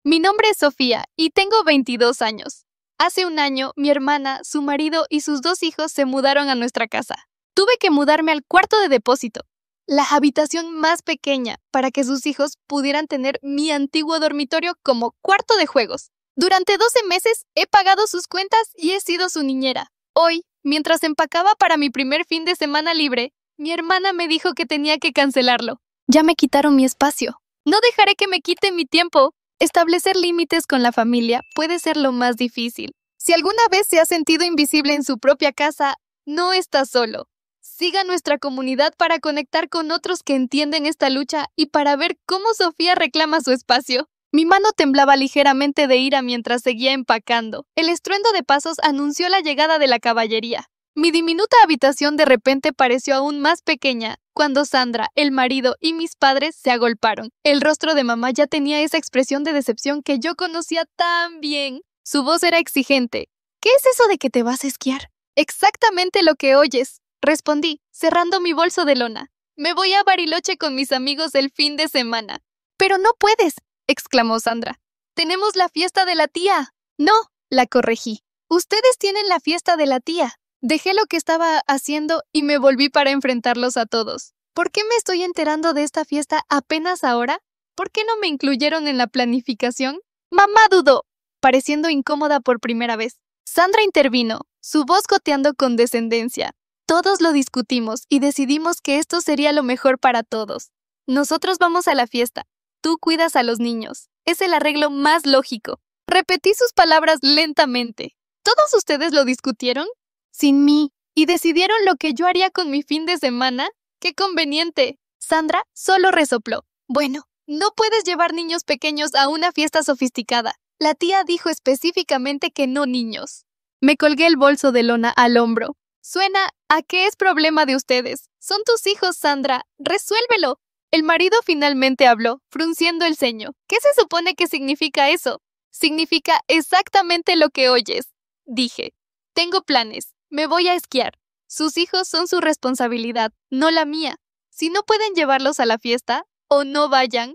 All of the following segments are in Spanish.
Mi nombre es Sofía y tengo 22 años. Hace un año, mi hermana, su marido y sus 2 hijos se mudaron a nuestra casa. Tuve que mudarme al cuarto de depósito, la habitación más pequeña, para que sus hijos pudieran tener mi antiguo dormitorio como cuarto de juegos. Durante 12 meses he pagado sus cuentas y he sido su niñera. Hoy, mientras empacaba para mi primer fin de semana libre, mi hermana me dijo que tenía que cancelarlo. Ya me quitaron mi espacio. No dejaré que me quiten mi tiempo. Establecer límites con la familia puede ser lo más difícil. Si alguna vez se ha sentido invisible en su propia casa, no está solo. Siga nuestra comunidad para conectar con otros que entienden esta lucha y para ver cómo Sofía reclama su espacio. Mi mano temblaba ligeramente de ira mientras seguía empacando. El estruendo de pasos anunció la llegada de la caballería. Mi diminuta habitación de repente pareció aún más pequeña cuando Sandra, el marido y mis padres se agolparon. El rostro de mamá ya tenía esa expresión de decepción que yo conocía tan bien. Su voz era exigente. ¿Qué es eso de que te vas a esquiar? Exactamente lo que oyes, respondí, cerrando mi bolso de lona. Me voy a Bariloche con mis amigos el fin de semana. Pero no puedes, exclamó Sandra. Tenemos la fiesta de la tía. No, la corregí. Ustedes tienen la fiesta de la tía. Dejé lo que estaba haciendo y me volví para enfrentarlos a todos. ¿Por qué me estoy enterando de esta fiesta apenas ahora? ¿Por qué no me incluyeron en la planificación? Mamá dudó, pareciendo incómoda por primera vez. Sandra intervino, su voz goteando con descendencia. Todos lo discutimos y decidimos que esto sería lo mejor para todos. Nosotros vamos a la fiesta. Tú cuidas a los niños. Es el arreglo más lógico. Repetí sus palabras lentamente. ¿Todos ustedes lo discutieron? Sin mí, y decidieron lo que yo haría con mi fin de semana. ¡Qué conveniente! Sandra solo resopló. Bueno, no puedes llevar niños pequeños a una fiesta sofisticada. La tía dijo específicamente que no niños. Me colgué el bolso de lona al hombro. Suena a que es problema de ustedes. Son tus hijos, Sandra. ¡Resuélvelo! El marido finalmente habló, frunciendo el ceño. ¿Qué se supone que significa eso? Significa exactamente lo que oyes, dije. Tengo planes. Me voy a esquiar. Sus hijos son su responsabilidad, no la mía. Si no pueden llevarlos a la fiesta, o no vayan,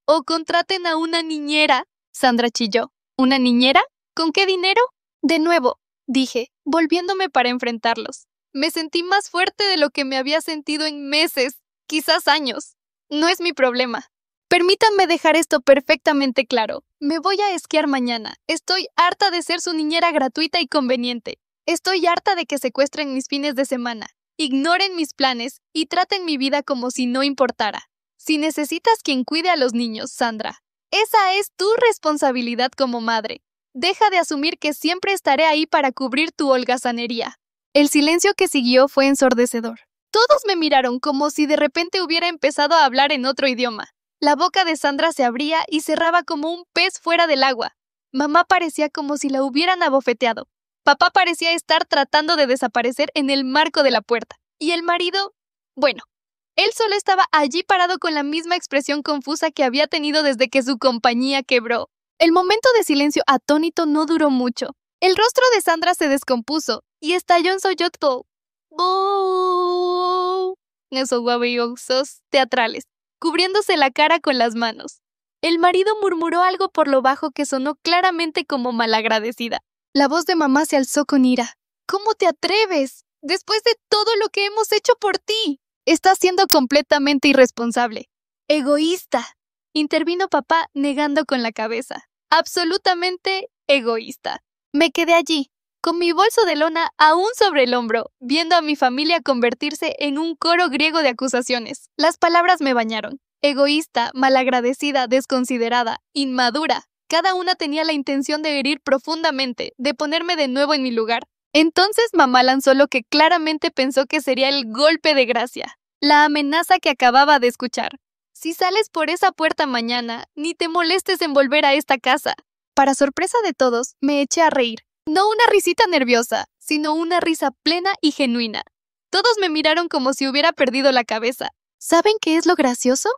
o contraten a una niñera. Sandra chilló. ¿Una niñera? ¿Con qué dinero? De nuevo, dije, volviéndome para enfrentarlos. Me sentí más fuerte de lo que me había sentido en meses, quizás años. No es mi problema. Permítanme dejar esto perfectamente claro. Me voy a esquiar mañana. Estoy harta de ser su niñera gratuita y conveniente. Estoy harta de que secuestren mis fines de semana, ignoren mis planes y traten mi vida como si no importara. Si necesitas quien cuide a los niños, Sandra, esa es tu responsabilidad como madre. Deja de asumir que siempre estaré ahí para cubrir tu holgazanería. El silencio que siguió fue ensordecedor. Todos me miraron como si de repente hubiera empezado a hablar en otro idioma. La boca de Sandra se abría y cerraba como un pez fuera del agua. Mamá parecía como si la hubieran abofeteado. Papá parecía estar tratando de desaparecer en el marco de la puerta. Y el marido, bueno, él solo estaba allí parado con la misma expresión confusa que había tenido desde que su compañía quebró. El momento de silencio atónito no duró mucho. El rostro de Sandra se descompuso y estalló en sollozos. ¡Oh! Esos guabiosos teatrales, cubriéndose la cara con las manos. El marido murmuró algo por lo bajo que sonó claramente como malagradecida. La voz de mamá se alzó con ira. ¿Cómo te atreves? Después de todo lo que hemos hecho por ti. Estás siendo completamente irresponsable. Egoísta. Intervino papá negando con la cabeza. Absolutamente egoísta. Me quedé allí, con mi bolso de lona aún sobre el hombro, viendo a mi familia convertirse en un coro griego de acusaciones. Las palabras me bañaron. Egoísta, malagradecida, desconsiderada, inmadura. Cada una tenía la intención de herir profundamente, de ponerme de nuevo en mi lugar. Entonces mamá lanzó lo que claramente pensó que sería el golpe de gracia, la amenaza que acababa de escuchar. Si sales por esa puerta mañana, ni te molestes en volver a esta casa. Para sorpresa de todos, me eché a reír. No una risita nerviosa, sino una risa plena y genuina. Todos me miraron como si hubiera perdido la cabeza. ¿Saben qué es lo gracioso?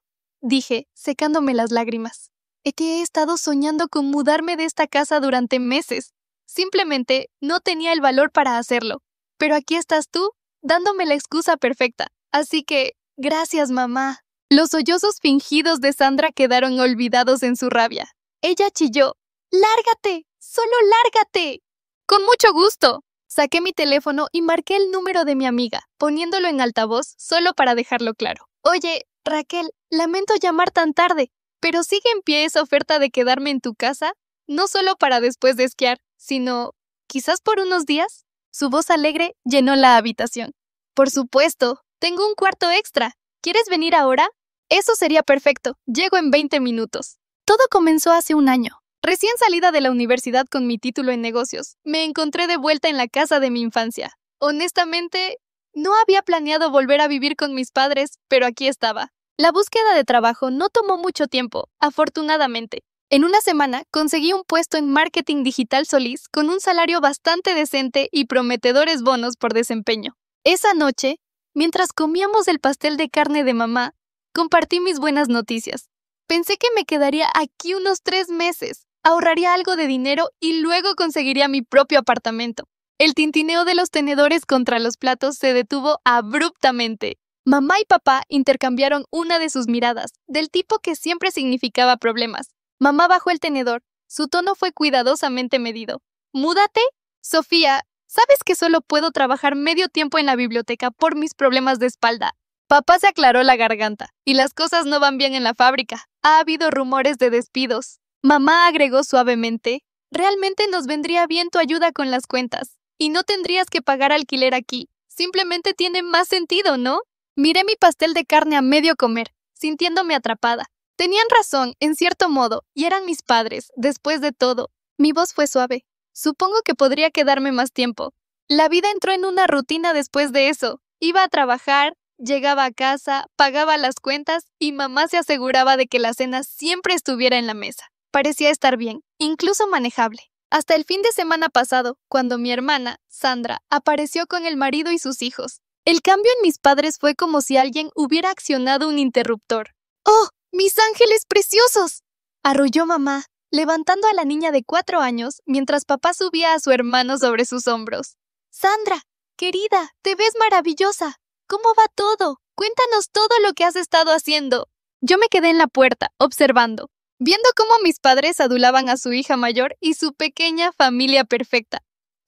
Dije, secándome las lágrimas. He estado soñando con mudarme de esta casa durante meses. Simplemente no tenía el valor para hacerlo. Pero aquí estás tú, dándome la excusa perfecta. Así que, gracias, mamá. Los sollozos fingidos de Sandra quedaron olvidados en su rabia. Ella chilló, ¡lárgate! ¡Solo lárgate! Con mucho gusto. Saqué mi teléfono y marqué el número de mi amiga, poniéndolo en altavoz solo para dejarlo claro. Oye, Raquel, lamento llamar tan tarde, pero ¿sigue en pie esa oferta de quedarme en tu casa? No solo para después de esquiar, sino quizás por unos días. Su voz alegre llenó la habitación. Por supuesto, tengo un cuarto extra. ¿Quieres venir ahora? Eso sería perfecto. Llego en 20 minutos. Todo comenzó hace un año. Recién salida de la universidad con mi título en negocios, me encontré de vuelta en la casa de mi infancia. Honestamente, no había planeado volver a vivir con mis padres, pero aquí estaba. La búsqueda de trabajo no tomó mucho tiempo, afortunadamente. En una semana conseguí un puesto en marketing digital Solís con un salario bastante decente y prometedores bonos por desempeño. Esa noche, mientras comíamos el pastel de carne de mamá, compartí mis buenas noticias. Pensé que me quedaría aquí unos 3 meses, ahorraría algo de dinero y luego conseguiría mi propio apartamento. El tintineo de los tenedores contra los platos se detuvo abruptamente. Mamá y papá intercambiaron una de sus miradas, del tipo que siempre significaba problemas. Mamá bajó el tenedor. Su tono fue cuidadosamente medido. ¿Múdate? Sofía, ¿sabes que solo puedo trabajar medio tiempo en la biblioteca por mis problemas de espalda? Papá se aclaró la garganta. Y las cosas no van bien en la fábrica. Ha habido rumores de despidos. Mamá agregó suavemente. Realmente nos vendría bien tu ayuda con las cuentas. Y no tendrías que pagar alquiler aquí. Simplemente tiene más sentido, ¿no? Miré mi pastel de carne a medio comer, sintiéndome atrapada. Tenían razón, en cierto modo, y eran mis padres, después de todo. Mi voz fue suave. Supongo que podría quedarme más tiempo. La vida entró en una rutina después de eso. Iba a trabajar, llegaba a casa, pagaba las cuentas y mamá se aseguraba de que la cena siempre estuviera en la mesa. Parecía estar bien, incluso manejable. Hasta el fin de semana pasado, cuando mi hermana, Sandra, apareció con el marido y sus hijos. El cambio en mis padres fue como si alguien hubiera accionado un interruptor. ¡Oh, mis ángeles preciosos!, arrulló mamá, levantando a la niña de 4 años mientras papá subía a su hermano sobre sus hombros. Sandra, querida, te ves maravillosa. ¿Cómo va todo? Cuéntanos todo lo que has estado haciendo. Yo me quedé en la puerta, observando, viendo cómo mis padres adulaban a su hija mayor y su pequeña familia perfecta.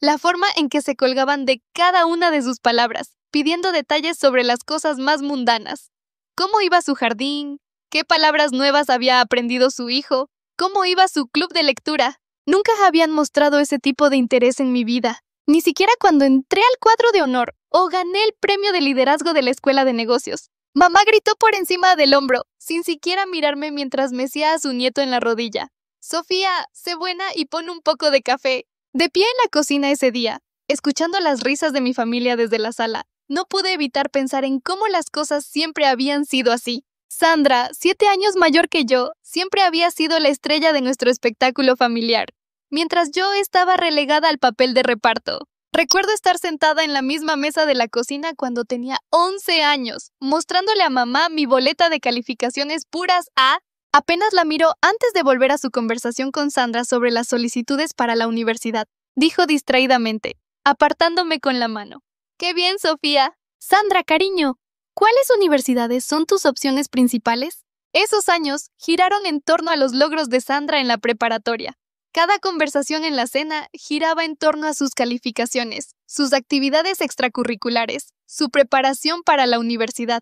La forma en que se colgaban de cada una de sus palabras, pidiendo detalles sobre las cosas más mundanas. ¿Cómo iba su jardín? ¿Qué palabras nuevas había aprendido su hijo? ¿Cómo iba su club de lectura? Nunca habían mostrado ese tipo de interés en mi vida. Ni siquiera cuando entré al cuadro de honor o gané el premio de liderazgo de la escuela de negocios. Mamá gritó por encima del hombro, sin siquiera mirarme mientras mecía a su nieto en la rodilla. Sofía, sé buena y pon un poco de café. De pie en la cocina ese día, escuchando las risas de mi familia desde la sala, no pude evitar pensar en cómo las cosas siempre habían sido así. Sandra, 7 años mayor que yo, siempre había sido la estrella de nuestro espectáculo familiar, mientras yo estaba relegada al papel de reparto. Recuerdo estar sentada en la misma mesa de la cocina cuando tenía 11 años, mostrándole a mamá mi boleta de calificaciones puras A. Apenas la miró antes de volver a su conversación con Sandra sobre las solicitudes para la universidad. Dijo distraídamente, apartándome con la mano. ¡Qué bien, Sofía! Sandra, cariño, ¿cuáles universidades son tus opciones principales? Esos años giraron en torno a los logros de Sandra en la preparatoria. Cada conversación en la cena giraba en torno a sus calificaciones, sus actividades extracurriculares, su preparación para la universidad.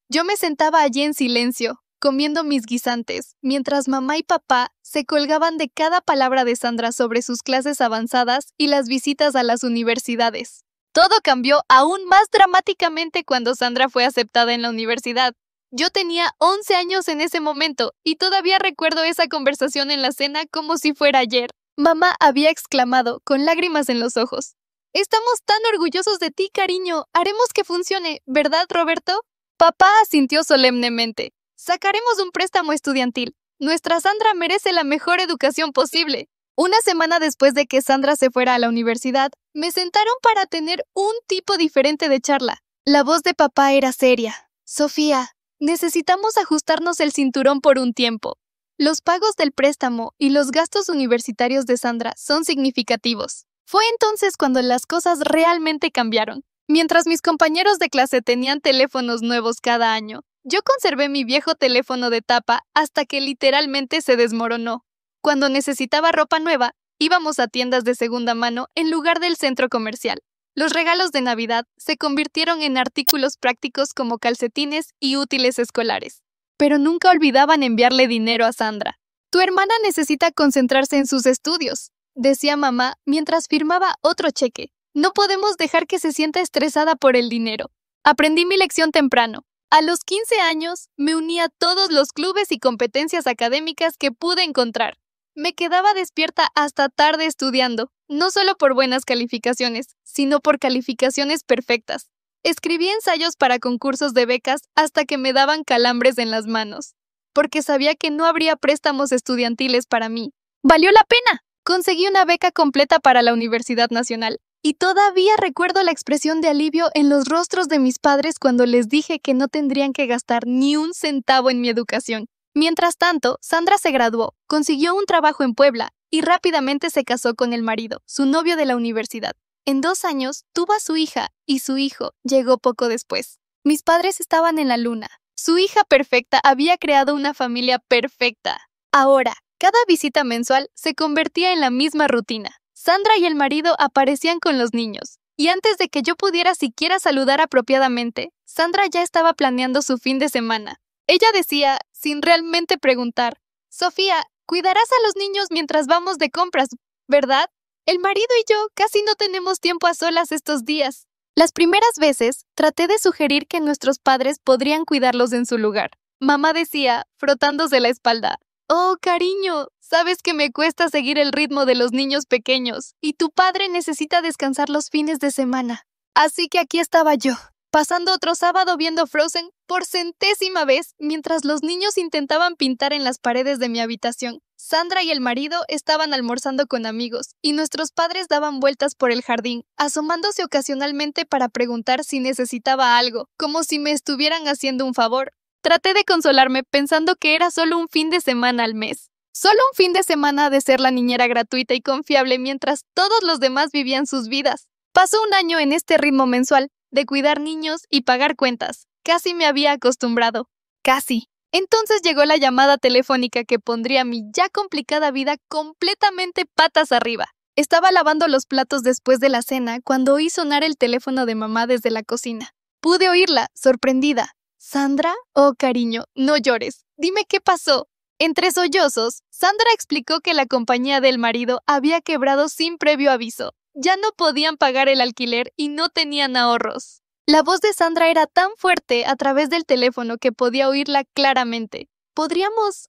Yo me sentaba allí en silencio, comiendo mis guisantes, mientras mamá y papá se colgaban de cada palabra de Sandra sobre sus clases avanzadas y las visitas a las universidades. Todo cambió aún más dramáticamente cuando Sandra fue aceptada en la universidad. Yo tenía 11 años en ese momento y todavía recuerdo esa conversación en la cena como si fuera ayer. Mamá había exclamado, con lágrimas en los ojos. «Estamos tan orgullosos de ti, cariño. Haremos que funcione, ¿verdad, Roberto?» Papá asintió solemnemente. «Sacaremos un préstamo estudiantil. Nuestra Sandra merece la mejor educación posible». Una semana después de que Sandra se fuera a la universidad, me sentaron para tener un tipo diferente de charla. La voz de papá era seria. «Sofía, necesitamos ajustarnos el cinturón por un tiempo. Los pagos del préstamo y los gastos universitarios de Sandra son significativos». Fue entonces cuando las cosas realmente cambiaron. Mientras mis compañeros de clase tenían teléfonos nuevos cada año, yo conservé mi viejo teléfono de tapa hasta que literalmente se desmoronó. Cuando necesitaba ropa nueva, íbamos a tiendas de segunda mano en lugar del centro comercial. Los regalos de Navidad se convirtieron en artículos prácticos como calcetines y útiles escolares. Pero nunca olvidaban enviarle dinero a Sandra. Tu hermana necesita concentrarse en sus estudios, decía mamá mientras firmaba otro cheque. No podemos dejar que se sienta estresada por el dinero. Aprendí mi lección temprano. A los 15 años me uní a todos los clubes y competencias académicas que pude encontrar. Me quedaba despierta hasta tarde estudiando, no solo por buenas calificaciones, sino por calificaciones perfectas. Escribí ensayos para concursos de becas hasta que me daban calambres en las manos, porque sabía que no habría préstamos estudiantiles para mí. ¡Valió la pena! Conseguí una beca completa para la Universidad Nacional. Y todavía recuerdo la expresión de alivio en los rostros de mis padres cuando les dije que no tendrían que gastar ni un centavo en mi educación. Mientras tanto, Sandra se graduó, consiguió un trabajo en Puebla y rápidamente se casó con el marido, su novio de la universidad. En 2 años, tuvo a su hija y su hijo llegó poco después. Mis padres estaban en la luna. Su hija perfecta había creado una familia perfecta. Ahora, cada visita mensual se convertía en la misma rutina. Sandra y el marido aparecían con los niños, y antes de que yo pudiera siquiera saludar apropiadamente, Sandra ya estaba planeando su fin de semana. Ella decía, sin realmente preguntar, Sofía, cuidarás a los niños mientras vamos de compras, ¿verdad? El marido y yo casi no tenemos tiempo a solas estos días. Las primeras veces, traté de sugerir que nuestros padres podrían cuidarlos en su lugar. Mamá decía, frotándose la espalda, oh, cariño, sabes que me cuesta seguir el ritmo de los niños pequeños, y tu padre necesita descansar los fines de semana. Así que aquí estaba yo, pasando otro sábado viendo Frozen por 100ª vez, mientras los niños intentaban pintar en las paredes de mi habitación. Sandra y el marido estaban almorzando con amigos, y nuestros padres daban vueltas por el jardín, asomándose ocasionalmente para preguntar si necesitaba algo, como si me estuvieran haciendo un favor. Traté de consolarme pensando que era solo un fin de semana al mes. Solo un fin de semana de ser la niñera gratuita y confiable mientras todos los demás vivían sus vidas. Pasó un año en este ritmo mensual, de cuidar niños y pagar cuentas. Casi me había acostumbrado. Casi. Entonces llegó la llamada telefónica que pondría mi ya complicada vida completamente patas arriba. Estaba lavando los platos después de la cena cuando oí sonar el teléfono de mamá desde la cocina. Pude oírla, sorprendida. ¿Sandra? Oh, cariño, no llores. Dime qué pasó. Entre sollozos, Sandra explicó que la compañía del marido había quebrado sin previo aviso. Ya no podían pagar el alquiler y no tenían ahorros. La voz de Sandra era tan fuerte a través del teléfono que podía oírla claramente. ¿Podríamos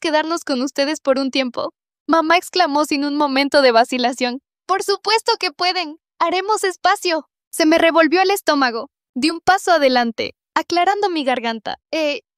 quedarnos con ustedes por un tiempo? Mamá exclamó sin un momento de vacilación. ¡Por supuesto que pueden! ¡Haremos espacio! Se me revolvió el estómago. Di un paso adelante, aclarando mi garganta.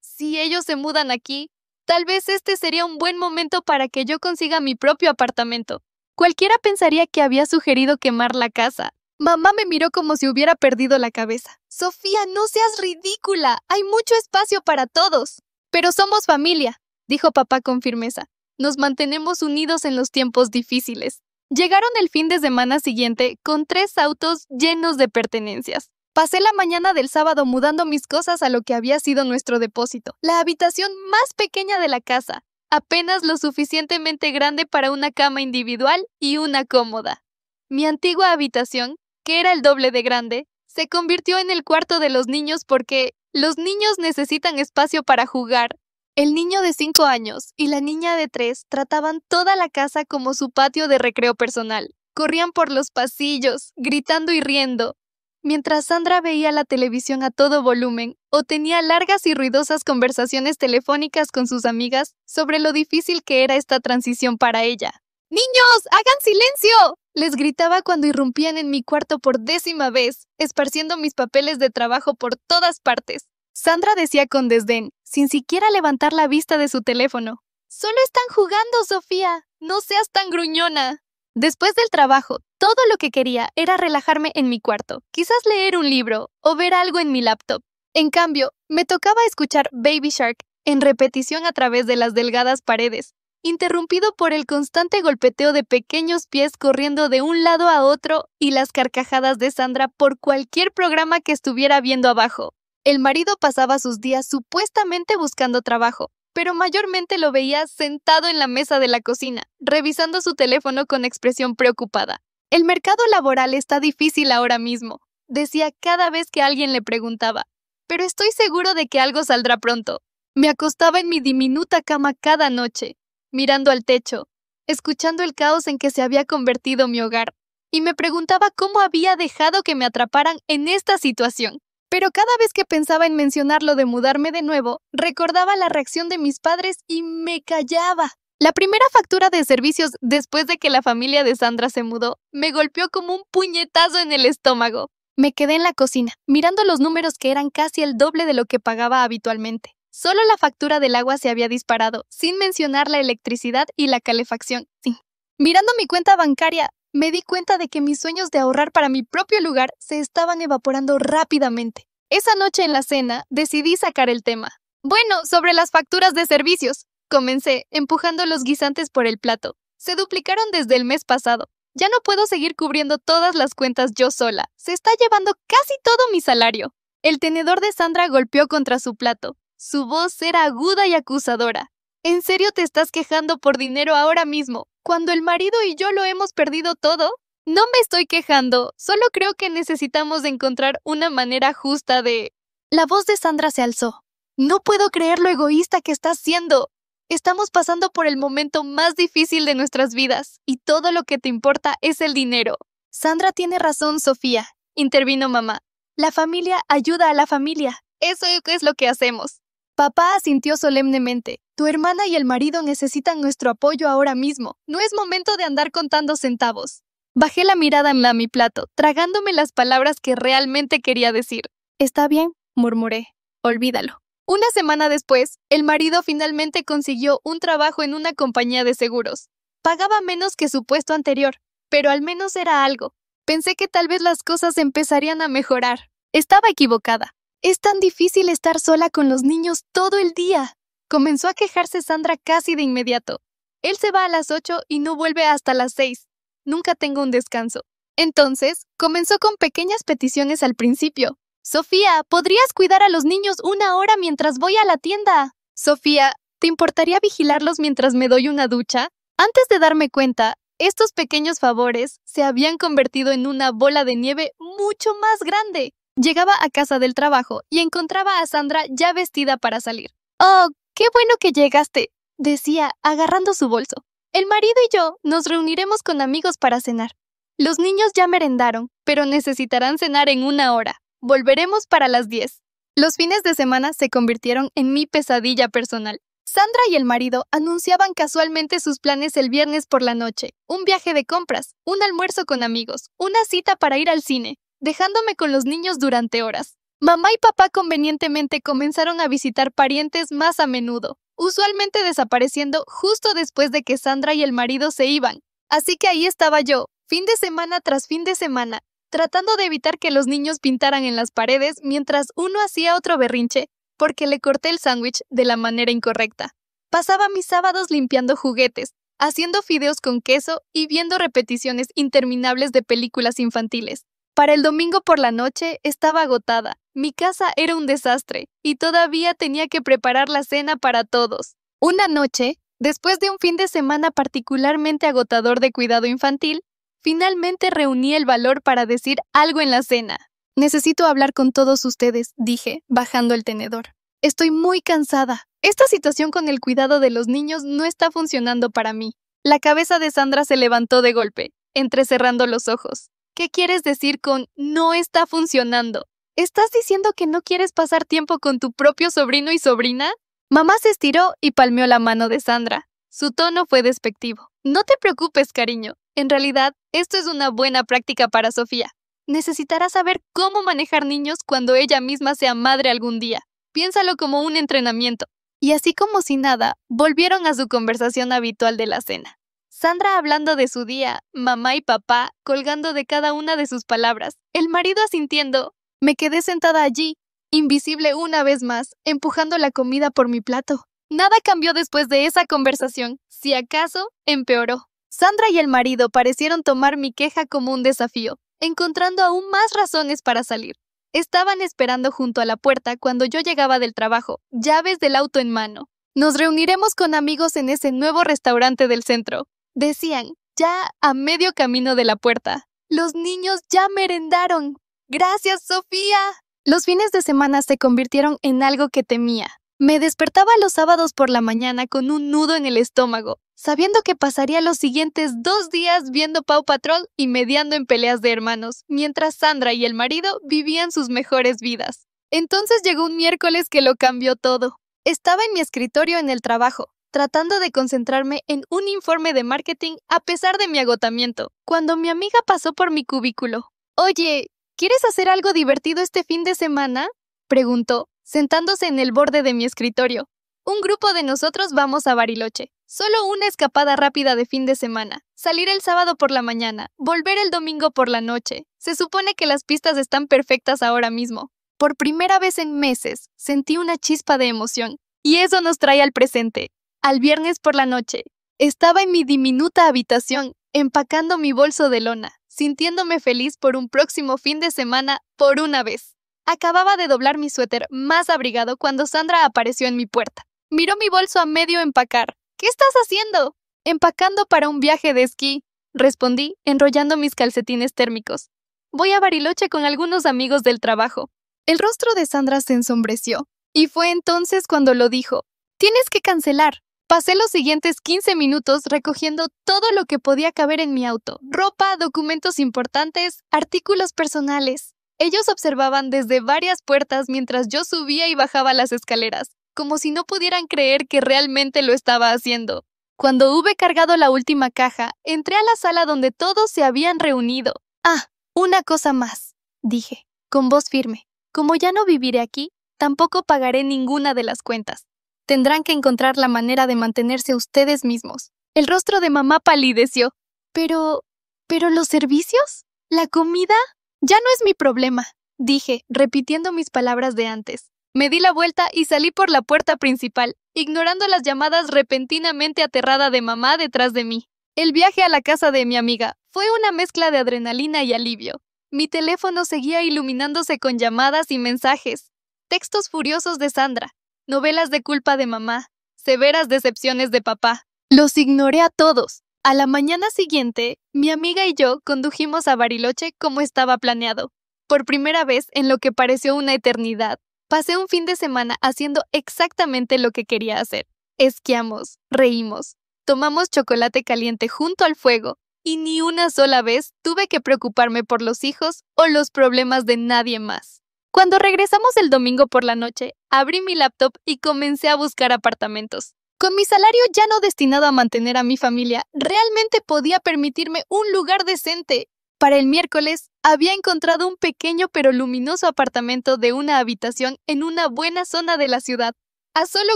Si ellos se mudan aquí, tal vez este sería un buen momento para que yo consiga mi propio apartamento. Cualquiera pensaría que había sugerido quemar la casa. Mamá me miró como si hubiera perdido la cabeza. Sofía, no seas ridícula. Hay mucho espacio para todos. Pero somos familia, dijo papá con firmeza. Nos mantenemos unidos en los tiempos difíciles. Llegaron el fin de semana siguiente con 3 autos llenos de pertenencias. Pasé la mañana del sábado mudando mis cosas a lo que había sido nuestro depósito, la habitación más pequeña de la casa, apenas lo suficientemente grande para una cama individual y una cómoda. Mi antigua habitación, que era el doble de grande, se convirtió en el cuarto de los niños porque los niños necesitan espacio para jugar. El niño de 5 años y la niña de 3 trataban toda la casa como su patio de recreo personal. Corrían por los pasillos, gritando y riendo, mientras Sandra veía la televisión a todo volumen o tenía largas y ruidosas conversaciones telefónicas con sus amigas sobre lo difícil que era esta transición para ella. ¡Niños, hagan silencio!, les gritaba cuando irrumpían en mi cuarto por 10ª vez, esparciendo mis papeles de trabajo por todas partes. Sandra decía con desdén, sin siquiera levantar la vista de su teléfono. «Solo están jugando, Sofía. No seas tan gruñona». Después del trabajo, todo lo que quería era relajarme en mi cuarto, quizás leer un libro o ver algo en mi laptop. En cambio, me tocaba escuchar Baby Shark en repetición a través de las delgadas paredes, interrumpido por el constante golpeteo de pequeños pies corriendo de un lado a otro y las carcajadas de Sandra por cualquier programa que estuviera viendo abajo. El marido pasaba sus días supuestamente buscando trabajo, pero mayormente lo veía sentado en la mesa de la cocina, revisando su teléfono con expresión preocupada. El mercado laboral está difícil ahora mismo, decía cada vez que alguien le preguntaba, pero estoy seguro de que algo saldrá pronto. Me acostaba en mi diminuta cama cada noche, mirando al techo, escuchando el caos en que se había convertido mi hogar, y me preguntaba cómo había dejado que me atraparan en esta situación. Pero cada vez que pensaba en mencionar lo de mudarme de nuevo, recordaba la reacción de mis padres y me callaba. La primera factura de servicios después de que la familia de Sandra se mudó, me golpeó como un puñetazo en el estómago. Me quedé en la cocina, mirando los números que eran casi el doble de lo que pagaba habitualmente. Solo la factura del agua se había disparado, sin mencionar la electricidad y la calefacción. Sí. Mirando mi cuenta bancaria, me di cuenta de que mis sueños de ahorrar para mi propio lugar se estaban evaporando rápidamente. Esa noche en la cena, decidí sacar el tema. Bueno, sobre las facturas de servicios. Comencé, empujando los guisantes por el plato. Se duplicaron desde el mes pasado. Ya no puedo seguir cubriendo todas las cuentas yo sola. Se está llevando casi todo mi salario. El tenedor de Sandra golpeó contra su plato. Su voz era aguda y acusadora. ¿En serio te estás quejando por dinero ahora mismo, cuando el marido y yo lo hemos perdido todo? No me estoy quejando, solo creo que necesitamos encontrar una manera justa de... La voz de Sandra se alzó. No puedo creer lo egoísta que estás siendo. Estamos pasando por el momento más difícil de nuestras vidas, y todo lo que te importa es el dinero. Sandra tiene razón, Sofía, intervino mamá. La familia ayuda a la familia. Eso es lo que hacemos. Papá asintió solemnemente. Tu hermana y el marido necesitan nuestro apoyo ahora mismo. No es momento de andar contando centavos. Bajé la mirada en mi plato, tragándome las palabras que realmente quería decir. Está bien, murmuré. Olvídalo. Una semana después, el marido finalmente consiguió un trabajo en una compañía de seguros. Pagaba menos que su puesto anterior, pero al menos era algo. Pensé que tal vez las cosas empezarían a mejorar. Estaba equivocada. Es tan difícil estar sola con los niños todo el día. Comenzó a quejarse Sandra casi de inmediato. Él se va a las 8 y no vuelve hasta las 6. Nunca tengo un descanso. Entonces, comenzó con pequeñas peticiones al principio. Sofía, ¿podrías cuidar a los niños una hora mientras voy a la tienda? Sofía, ¿te importaría vigilarlos mientras me doy una ducha? Antes de darme cuenta, estos pequeños favores se habían convertido en una bola de nieve mucho más grande. Llegaba a casa del trabajo y encontraba a Sandra ya vestida para salir. «Oh, qué bueno que llegaste», decía, agarrando su bolso. «El marido y yo nos reuniremos con amigos para cenar. Los niños ya merendaron, pero necesitarán cenar en una hora. Volveremos para las 10». Los fines de semana se convirtieron en mi pesadilla personal. Sandra y el marido anunciaban casualmente sus planes el viernes por la noche. Un viaje de compras, un almuerzo con amigos, una cita para ir al cine, dejándome con los niños durante horas. Mamá y papá convenientemente comenzaron a visitar parientes más a menudo, usualmente desapareciendo justo después de que Sandra y el marido se iban. Así que ahí estaba yo, fin de semana tras fin de semana, tratando de evitar que los niños pintaran en las paredes mientras uno hacía otro berrinche porque le corté el sándwich de la manera incorrecta. Pasaba mis sábados limpiando juguetes, haciendo fideos con queso y viendo repeticiones interminables de películas infantiles. Para el domingo por la noche estaba agotada. Mi casa era un desastre y todavía tenía que preparar la cena para todos. Una noche, después de un fin de semana particularmente agotador de cuidado infantil, finalmente reuní el valor para decir algo en la cena. «Necesito hablar con todos ustedes», dije, bajando el tenedor. «Estoy muy cansada. Esta situación con el cuidado de los niños no está funcionando para mí». La cabeza de Sandra se levantó de golpe, entrecerrando los ojos. «¿Qué quieres decir con no está funcionando? ¿Estás diciendo que no quieres pasar tiempo con tu propio sobrino y sobrina?» Mamá se estiró y palmeó la mano de Sandra. Su tono fue despectivo. «No te preocupes, cariño. En realidad, esto es una buena práctica para Sofía. Necesitará saber cómo manejar niños cuando ella misma sea madre algún día. Piénsalo como un entrenamiento». Y así como si nada, volvieron a su conversación habitual de la cena. Sandra hablando de su día, mamá y papá colgando de cada una de sus palabras, el marido asintiendo. Me quedé sentada allí, invisible una vez más, empujando la comida por mi plato. Nada cambió después de esa conversación, si acaso, empeoró. Sandra y el marido parecieron tomar mi queja como un desafío, encontrando aún más razones para salir. Estaban esperando junto a la puerta cuando yo llegaba del trabajo, llaves del auto en mano. Nos reuniremos con amigos en ese nuevo restaurante del centro. Decían, ya a medio camino de la puerta. Los niños ya merendaron. ¡Gracias, Sofía! Los fines de semana se convirtieron en algo que temía. Me despertaba los sábados por la mañana con un nudo en el estómago, sabiendo que pasaría los siguientes 2 días viendo Paw Patrol y mediando en peleas de hermanos, mientras Sandra y el marido vivían sus mejores vidas. Entonces llegó un miércoles que lo cambió todo. Estaba en mi escritorio en el trabajo, tratando de concentrarme en un informe de marketing a pesar de mi agotamiento, cuando mi amiga pasó por mi cubículo. Oye, ¿quieres hacer algo divertido este fin de semana?, preguntó, sentándose en el borde de mi escritorio. Un grupo de nosotros vamos a Bariloche. Solo una escapada rápida de fin de semana. Salir el sábado por la mañana, volver el domingo por la noche. Se supone que las pistas están perfectas ahora mismo. Por primera vez en meses, sentí una chispa de emoción. Y eso nos trae al presente. Al viernes por la noche. Estaba en mi diminuta habitación, empacando mi bolso de lona, sintiéndome feliz por un próximo fin de semana por una vez. Acababa de doblar mi suéter más abrigado cuando Sandra apareció en mi puerta. Miró mi bolso a medio empacar. ¿Qué estás haciendo? Empacando para un viaje de esquí, respondí, enrollando mis calcetines térmicos. Voy a Bariloche con algunos amigos del trabajo. El rostro de Sandra se ensombreció, y fue entonces cuando lo dijo. Tienes que cancelar. Pasé los siguientes 15 minutos recogiendo todo lo que podía caber en mi auto. Ropa, documentos importantes, artículos personales. Ellos observaban desde varias puertas mientras yo subía y bajaba las escaleras, como si no pudieran creer que realmente lo estaba haciendo. Cuando hube cargado la última caja, entré a la sala donde todos se habían reunido. Ah, una cosa más, dije, con voz firme. Como ya no viviré aquí, tampoco pagaré ninguna de las cuentas. Tendrán que encontrar la manera de mantenerse ustedes mismos. El rostro de mamá palideció. ¿Pero los servicios? ¿La comida? Ya no es mi problema, dije, repitiendo mis palabras de antes. Me di la vuelta y salí por la puerta principal, ignorando las llamadas repentinamente aterrada de mamá detrás de mí. El viaje a la casa de mi amiga fue una mezcla de adrenalina y alivio. Mi teléfono seguía iluminándose con llamadas y mensajes, textos furiosos de Sandra, novelas de culpa de mamá, severas decepciones de papá. Los ignoré a todos. A la mañana siguiente, mi amiga y yo condujimos a Bariloche como estaba planeado. Por primera vez en lo que pareció una eternidad, pasé un fin de semana haciendo exactamente lo que quería hacer. Esquiamos, reímos, tomamos chocolate caliente junto al fuego y ni una sola vez tuve que preocuparme por los hijos o los problemas de nadie más. Cuando regresamos el domingo por la noche, abrí mi laptop y comencé a buscar apartamentos. Con mi salario ya no destinado a mantener a mi familia, realmente podía permitirme un lugar decente. Para el miércoles, había encontrado un pequeño pero luminoso apartamento de una habitación en una buena zona de la ciudad, a solo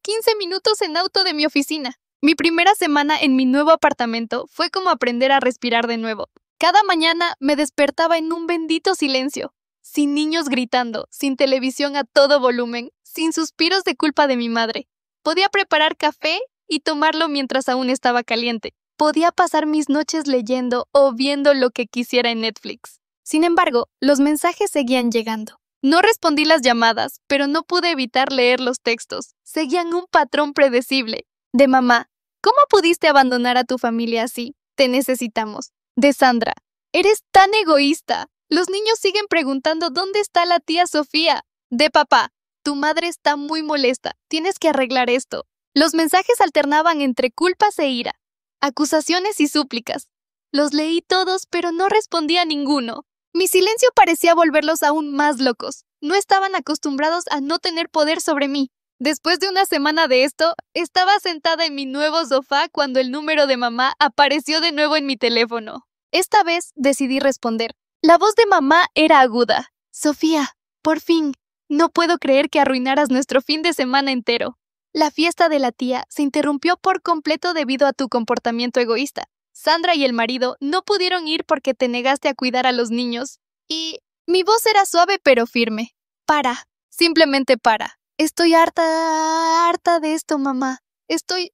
15 minutos en auto de mi oficina. Mi primera semana en mi nuevo apartamento fue como aprender a respirar de nuevo. Cada mañana me despertaba en un bendito silencio, sin niños gritando, sin televisión a todo volumen, sin suspiros de culpa de mi madre. Podía preparar café y tomarlo mientras aún estaba caliente. Podía pasar mis noches leyendo o viendo lo que quisiera en Netflix. Sin embargo, los mensajes seguían llegando. No respondí las llamadas, pero no pude evitar leer los textos. Seguían un patrón predecible. De mamá, ¿cómo pudiste abandonar a tu familia así? Te necesitamos. De Sandra, eres tan egoísta. Los niños siguen preguntando dónde está la tía Sofía. De papá, tu madre está muy molesta. Tienes que arreglar esto. Los mensajes alternaban entre culpas e ira, acusaciones y súplicas. Los leí todos, pero no respondí a ninguno. Mi silencio parecía volverlos aún más locos. No estaban acostumbrados a no tener poder sobre mí. Después de una semana de esto, estaba sentada en mi nuevo sofá cuando el número de mamá apareció de nuevo en mi teléfono. Esta vez decidí responder. La voz de mamá era aguda. Sofía, por fin. No puedo creer que arruinaras nuestro fin de semana entero. La fiesta de la tía se interrumpió por completo debido a tu comportamiento egoísta. Sandra y el marido no pudieron ir porque te negaste a cuidar a los niños. Y mi voz era suave pero firme. Para, simplemente para. Estoy harta de esto, mamá. Estoy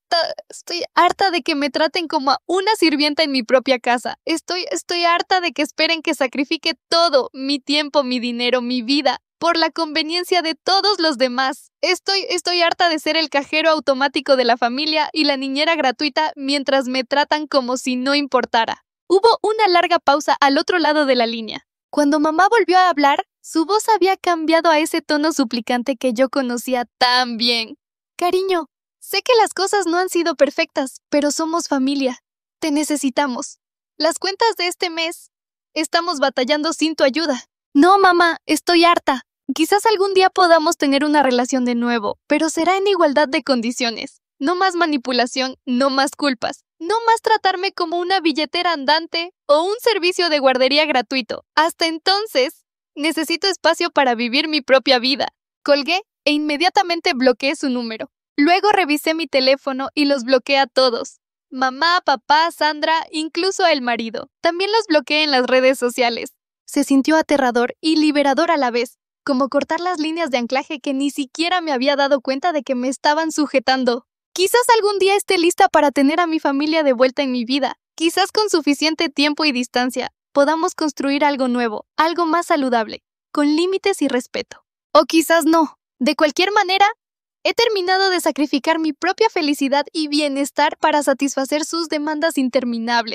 harta de que me traten como a una sirvienta en mi propia casa. Estoy harta de que esperen que sacrifique todo, mi tiempo, mi dinero, mi vida, por la conveniencia de todos los demás. Estoy harta de ser el cajero automático de la familia y la niñera gratuita mientras me tratan como si no importara. Hubo una larga pausa al otro lado de la línea. Cuando mamá volvió a hablar, su voz había cambiado a ese tono suplicante que yo conocía tan bien. Cariño, sé que las cosas no han sido perfectas, pero somos familia. Te necesitamos. Las cuentas de este mes estamos batallando sin tu ayuda. No, mamá, estoy harta. Quizás algún día podamos tener una relación de nuevo, pero será en igualdad de condiciones. No más manipulación, no más culpas. No más tratarme como una billetera andante o un servicio de guardería gratuito. Hasta entonces, necesito espacio para vivir mi propia vida. Colgué e inmediatamente bloqueé su número. Luego revisé mi teléfono y los bloqueé a todos. Mamá, papá, Sandra, incluso el marido. También los bloqueé en las redes sociales. Se sintió aterrador y liberador a la vez, como cortar las líneas de anclaje que ni siquiera me había dado cuenta de que me estaban sujetando. Quizás algún día esté lista para tener a mi familia de vuelta en mi vida. Quizás con suficiente tiempo y distancia podamos construir algo nuevo, algo más saludable, con límites y respeto. O quizás no. De cualquier manera, he terminado de sacrificar mi propia felicidad y bienestar para satisfacer sus demandas interminables.